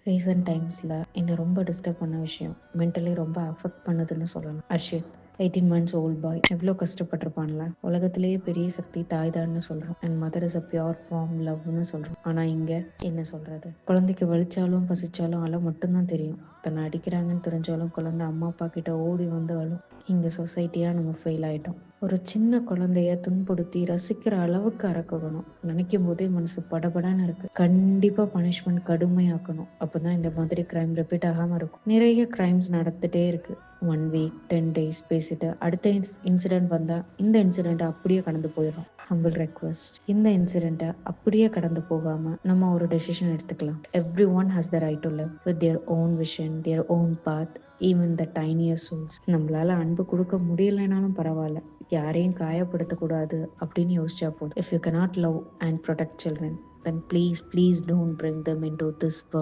Recent டைம்ஸில் என்னை ரொம்ப டிஸ்டர்ப் பண்ண விஷயம், மென்டலி ரொம்ப அஃபெக்ட் பண்ணுதுன்னு சொல்லலாம். அர்ஷித் 18 months ஓல்ட் பாய் எவ்வளோ கஷ்டப்பட்டிருப்பான்ல. உலகத்திலேயே பெரிய சக்தி தாய் தான்னு சொல்கிறோம், and mother is a pure form லவ்னு சொல்கிறோம். ஆனால் இங்கே என்ன சொல்கிறது, குழந்தைக்கு வலிச்சாலும் பசிச்சாலும் அழ மட்டும்தான் தெரியும். தன்னை அடிக்கிறாங்கன்னு தெரிஞ்சாலும் குழந்தை அம்மா அப்பா கிட்ட ஓடி வந்து அழும். இங்கே சொசைட்டியாக நம்ம ஃபெயில் ஆகிட்டோம். ஒரு சின்ன குழந்தைய துன்புறுத்தி ரசிக்கிற அளவுக்கு அறக்கணும் நினைக்கும் போதே மனசு படபடன்னு இருக்கு. கண்டிப்பாக பனிஷ்மெண்ட் கடுமையாக்கணும். அப்போ தான் இந்த மாதிரி க்ரைம் ரிப்பீட் ஆகாமல் இருக்கும். நிறைய க்ரைம்ஸ் நடந்துகிட்டே இருக்குது. 1 week 10 days பேசிட்டு அடுத்த இன்சிடென்ட் வந்தால் இந்த இன்சிடெண்ட்டை அப்படியே கடந்து போயிடும். ஹம்பிள் ரெக்வெஸ்ட், இந்த இன்சிடெண்ட்டை அப்படியே கடந்து போகாமல் நம்ம ஒரு டெசிஷன் எடுத்துக்கலாம். Everyone has the right to live with their own vision, their own path, even the tinier souls. நம்மளால அன்பு கொடுக்க முடியலைனாலும் பரவாயில்ல, யாரையும் காயப்படுத்தக்கூடாது அப்படின்னு யோசிச்சா போதும். If you cannot love and protect children, then please don't bring them into this world.